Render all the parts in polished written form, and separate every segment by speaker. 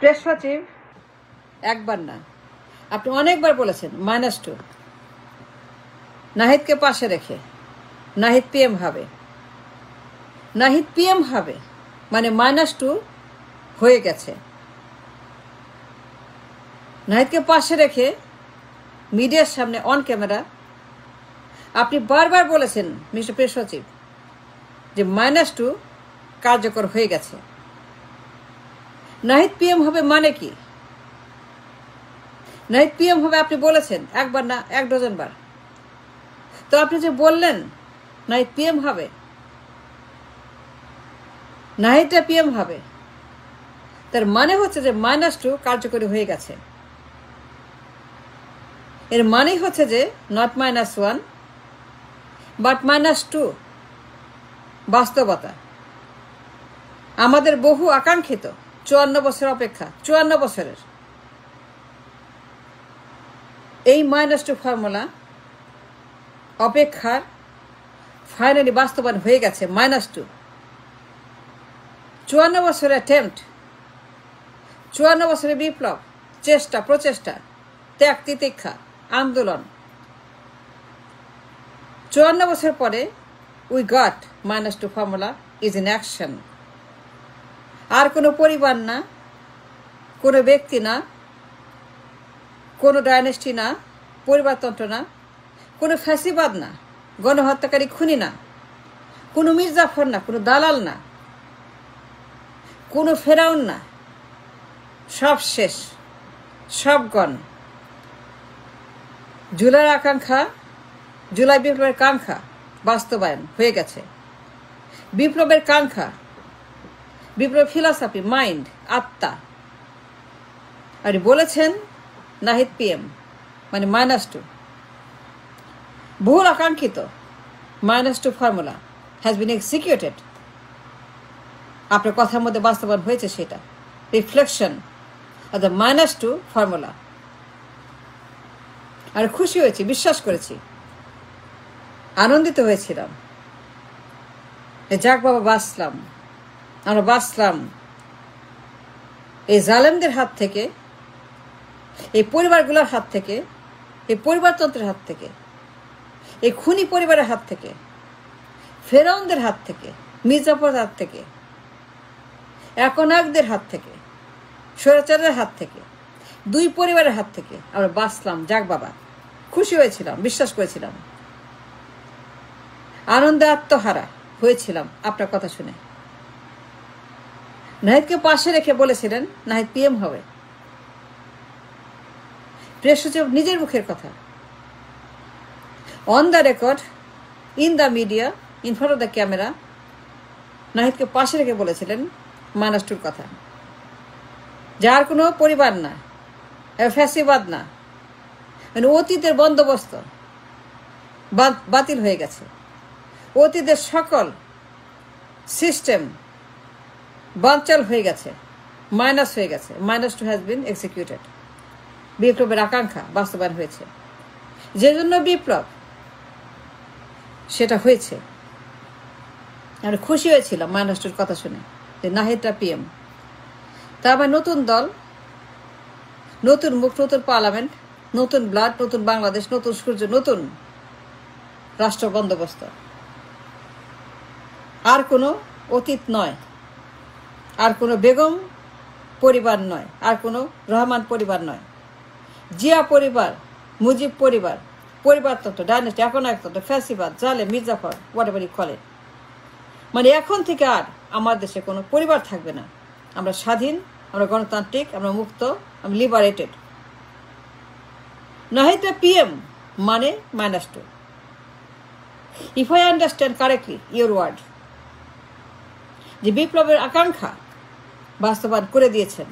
Speaker 1: Press সচিব একবার না, আপনি অনেকবার বলেছেন -2 নাহিদকে পাশে রেখে নাহিদ পিএম হবে, নাহিদ পিএম হবে মানে -2 হয়ে গেছে। নাহিদকে পাশে রেখে মিডিয়ার সামনে অন ক্যামেরা আপনি বারবার বলেছেন মিস্টার প্রেস সচিব যে -2 কার্যকর হয়ে গেছে। নাহিদ পিএম হবে মানে কি? নাহিদ পিএম হবে আপনি বলেছেন একবার না, 1 ডজন বার। তো আপনি যে বললেন নাহিদ পিএম হবে, নাহিদটা পিএম হবে, তার মানে হচ্ছে যে -2 কার্যকরী হয়ে গেছে। এর মানেই হচ্ছে যে নট -1 বাট -2 বাস্তবতা। আমাদের বহু আকাঙ্ক্ষিত 54 বছর অপেক্ষা, 54 বছরের এই -2 ফর্মুলা অপেক্ষার ফাইনালি বাস্তবায়ন হয়ে গেছে। -2 54 বছরের অ্যাটেম্পট, 54 বছরের বিপ্লব, চেষ্টা প্রচেষ্টা, ত্যাগ তিতিক্ষা, আন্দোলন, 54 বছর পরে we got -2 formula is in action. আর কোনো পরিবার না, কোনো ব্যক্তি না, কোনো ডাইনেস্টি না, পরিবারতন্ত্র না, কোনো ফ্যাসিবাদ না, গণহত্যাকারী খুনি না, কোনো মির্জাফর না, কোনো দালাল না, কোনো ফেরাউন না, সব শেষ, সব গণ। জুলাইয়ের আকাঙ্ক্ষা, জুলাই বিপ্লবের কাঙ্ক্ষা বাস্তবায়ন হয়ে গেছে। বিপ্লবের কাঙ্ক্ষা, বিপ্লব ফিলসফি, মাইন্ড, আত্মা। আর বলেছেন নাহিদ পিএম মানে -2। বহুল আকাঙ্ক্ষিত -2 ফর্মুলা হ্যাজ বিন এক্সিকিউটেড। আপনার কথার মধ্যে বাস্তবায়ন হয়েছে সেটা, রিফ্লেকশন অফ দ্য -2 ফর্মুলা। আর খুশি হয়েছি, বিশ্বাস করেছি, আনন্দিত হয়েছিলাম। যাক বাবা, বাঁচলাম, আমরা বাঁচলাম এই জালেমদের হাত থেকে, এই পরিবারগুলোর হাত থেকে, এই পরিবারতন্ত্রের হাত থেকে, এই খুনি পরিবারের হাত থেকে, ফেরাউনদের হাত থেকে, মির্জাফরের হাত থেকে, একনায়কদের হাত থেকে, স্বৈরাচারের হাত থেকে, 2 পরিবারের হাত থেকে আমরা বাঁচলাম। যাক বাবা, খুশি হয়েছিলাম, বিশ্বাস করেছিলাম, আনন্দে আত্মহারা হয়েছিলাম আপনার কথা শুনে। নাহিদকে পাশে রেখে বলেছিলেন নাহিদ পিএম হবে। প্রেস সচিব নিজের মুখের কথা, on the record, in the media, in front of the camera, নাহিদকে পাশে রেখে বলেছিলেন -2 কথা। যার কোনো পরিবার না, ফ্যাসিবাদ না, মানে অতীতের বন্দোবস্ত বাতিল হয়ে গেছে, অতীতের সকল সিস্টেম বানচাল হয়ে গেছে, মাইনাস হয়ে গেছে। -2 হ্যাজ বিন এক্সিকিউটেড। বিপ্লবের আকাঙ্ক্ষা বাস্তবায়ন হয়েছে। যে জন্য বিপ্লব সেটা হয়েছে। আমরা খুশি হয়েছিলাম -2 কথা শুনে যে নাহিদটা পিএম। তা আবার নতুন দল, নতুন মুখ, নতুন পার্লামেন্ট, নতুন ব্লাড, নতুন বাংলাদেশ, নতুন সূর্য, নতুন রাষ্ট্র বন্দোবস্ত। আর কোনো অতীত নয়, আর কোনো বেগম পরিবার নয়, আর কোনো রহমান পরিবার নয়, জিয়া পরিবার, মুজিব পরিবার, পরিবারতন্ত্র, ডাইনেস্টি, একনায়কতন্ত্র, ফ্যাসিবাদ, জালেম, Mir Jafar, whatever you call it. মানে এখন থেকে আর আমার দেশে কোনো পরিবার থাকবে না। আমরা স্বাধীন, আমরা গণতান্ত্রিক, আমরা মুক্ত, আমরা লিবারেটেড। নাহিদ পিএম মানে -2। If I understand correctly your word, যে বিপ্লবের আকাঙ্ক্ষা বাস্তবায়ন করে দিয়েছেন,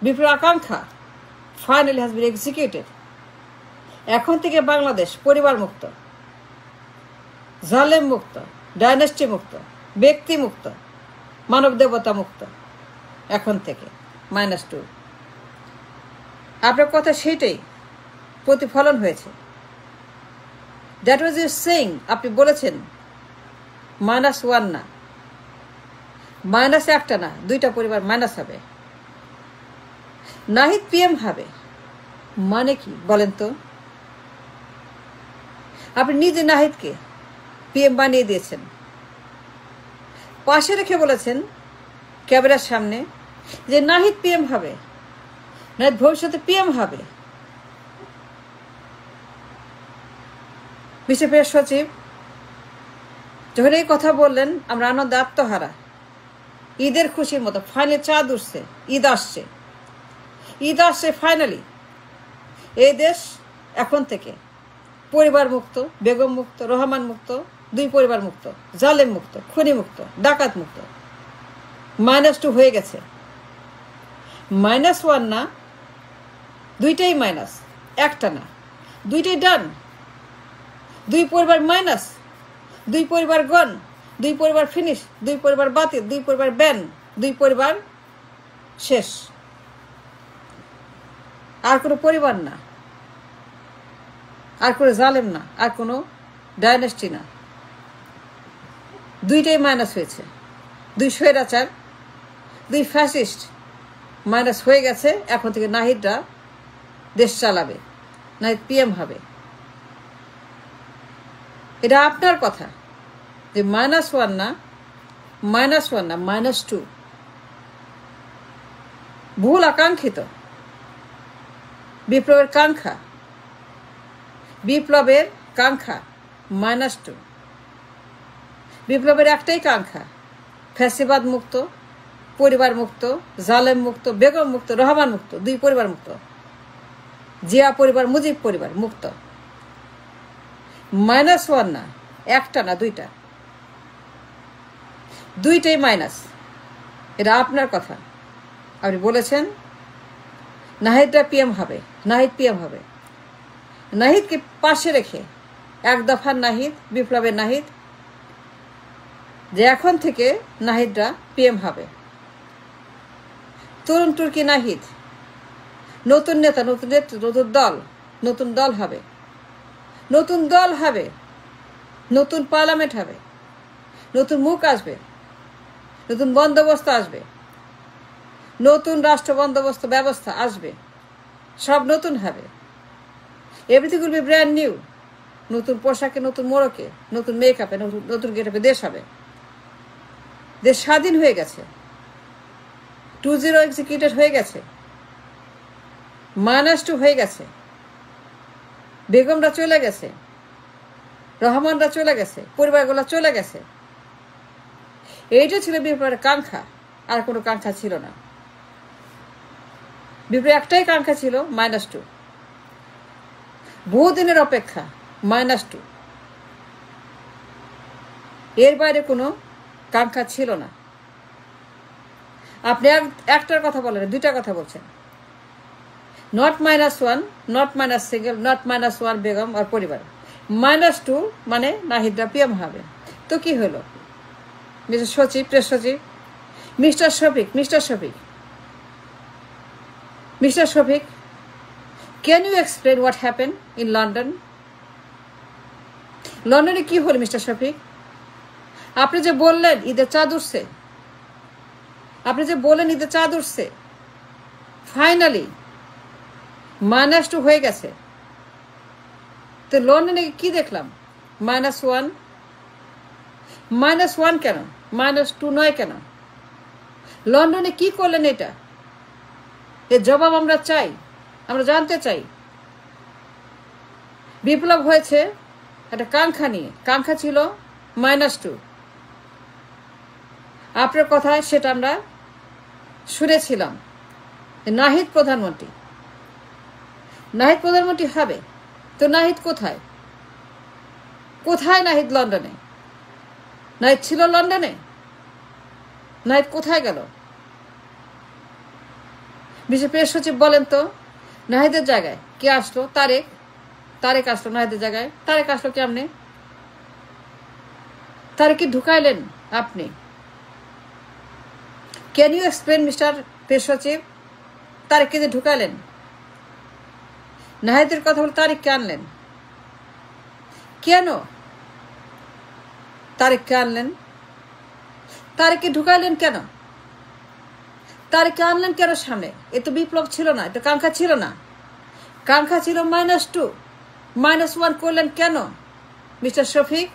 Speaker 1: বিপ্লব আকাঙ্ক্ষা ফাইনালি হ্যাজ বিন এক্সিকিউটেড। এখন থেকে বাংলাদেশ পরিবার মুক্ত, জালেম মুক্ত, ডাইনেস্টি মুক্ত, ব্যক্তি মুক্ত, মানব দেবতা মুক্ত। এখন থেকে -2। আপনার কথা সেইটাই প্রতিফলন হয়েছে। That was your saying. আপনি বলেছেন -1 না, -1টা না, 2টা পরিবার মাইনাস হবে। নাহিদ পিএম হবে মানে কি বলেন তো? আপনি নিজে নাহিদকে পিএম বানিয়ে দিয়েছেন, পাশে রেখে বলেছেন ক্যামেরার সামনে যে নাহিদ পিএম হবে, নাহিদ ভবিষ্যতে পিএম হবে। বিশেষ প্রেস সচিব যখন এই কথা বললেন, আমরা আনন্দে আত্মহারা, ঈদের খুশির মতো। ফাইনালি চাঁদ উঠছে, ঈদ আসছে, ঈদ আসছে ফাইনালি। এই দেশ এখন থেকে পরিবার মুক্ত, বেগম মুক্ত, রহমান মুক্ত, দুই পরিবার মুক্ত, জালেম মুক্ত, খুনি মুক্ত, ডাকাত মুক্ত। -2 হয়ে গেছে। -1 না, দুইটাই মাইনাস, একটা না, দুইটাই ডান। দুই পরিবার মাইনাস, দুই পরিবার গন, দুই পরিবার ফিনিশ, দুই পরিবার বাতিল, দুই পরিবার ব্যান, দুই পরিবার শেষ। আর কোনো পরিবার না, আর কোনো জালেম না, আর কোনো ডাইনেস্টি না। দুইটাই মাইনাস হয়েছে। দুই স্বৈরাচার, দুই ফ্যাসিস্ট মাইনাস হয়ে গেছে। এখন থেকে নাহিদরা দেশ চালাবে, নাহিদ পিএম হবে। এটা আপনার কথা যে -1 না, -2। ভুল আকাঙ্ক্ষিত বিপ্লবের কাঙ্ক্ষা, বিপ্লবের কাঙ্ক্ষা -2। বিপ্লবের একটাই কাঙ্ক্ষা, ফ্যাসিবাদ মুক্ত, পরিবার মুক্ত, জালেম মুক্ত, বেগম মুক্ত, রহমান মুক্ত, দুই পরিবার মুক্ত, জিয়া পরিবার, মুজিব পরিবার মুক্ত। -1 না, একটা না, দুইটা, দুইটাই মাইনাস। এটা আপনার কথা। আপনি বলেছেন নাহিদরা পিএম হবে, নাহিদ পিএম হবে। নাহিদকে পাশে রেখে এক দফার নাহিদ, বিপ্লবের নাহিদ, যে এখন থেকে নাহিদরা পিএম হবে। তরুণ তুর্কি নাহিদ, নতুন নেতা, নতুন নেতৃত্ব, নতুন দল, নতুন দল হবে, নতুন দল হবে, নতুন পার্লামেন্ট হবে, নতুন মুখ আসবে, নতুন বন্দোবস্ত আসবে, নতুন রাষ্ট্র বন্দোবস্ত ব্যবস্থা আসবে, সব নতুন হবে। Everything will be brand new. নতুন পোশাকে, নতুন মোড়কে, নতুন মেকআপে, নতুন গেটআপে দেশ হবে। দেশ স্বাধীন হয়ে গেছে, 2-0 এক্সিকিউটেড হয়ে গেছে, -2 হয়ে গেছে, বেগমরা চলে গেছে, রহমানরা চলে গেছে, পরিবারগুলো চলে গেছে। এইটা ছিল বিপ্লবের কাঙ্ক্ষা, আর কোনো কাঙ্ক্ষা ছিল না। বিপ্লবের একটাই কাঙ্ক্ষা ছিল -2। বহুদিনের অপেক্ষা -2। এর বাইরে কোনো কাঙ্ক্ষা ছিল না। আপনি একটার কথা বলেন, দুইটা কথা বলছেন। নট -1, নট -single, নট -1 বেগম আর পরিবার। -2 মানে নাহিদরা পিএম হবে। তো কি হলো? মিস্টার সচিব, প্রেস সচিব, mister Shafiq, can you explain what happen in London? লন্ডনে কি হলো মিস্টার শফিক? আপনি যে বললেন ঈদের চাঁদ উঠছে, ফাইনালি -2 হয়ে গেছে। তো লন্ডনে কি দেখলাম? -1, -1 কেন? -2 নয় কেন? লন্ডনে কি করলেন? এটা এর জবাব আমরা চাই, আমরা জানতে চাই। বিপ্লব হয়েছে একটা কাঙ্ক্ষা নিয়ে, কাঙ্ক্ষা ছিল -2। আপনার কথায় সেটা আমরা শুনেছিলাম। নাহিদ প্রধানমন্ত্রী হবে। তো নাহিদ কোথায়? নাহিদ লন্ডনে? নাহিদ ছিল লন্ডনে? নাহিদ কোথায় গেল? বিশেষ প্রেস সচিব বলেন তো, নাহিদের জায়গায় কে আসলো? তারেক আসলো নাহিদের জায়গায়। তারেক আসলো কেমনে? তারেককে ঢুকাইলেন আপনি। Can you explain mister press সচিব? তারেককে যে ঢুকাইলেন, নাহিদের কথা বলে তারেককে আনলেন কেন? তারেককে আনলেন, তারেককে ঢুকাইলেন কেন? তারিখে আনলেন কেন সামনে? এ তো বিপ্লব ছিল না, এ তো কাঙ্ক্ষা ছিল না। কাঙ্ক্ষা ছিল -2, -1 করলেন কেন মিস্টার শফিক?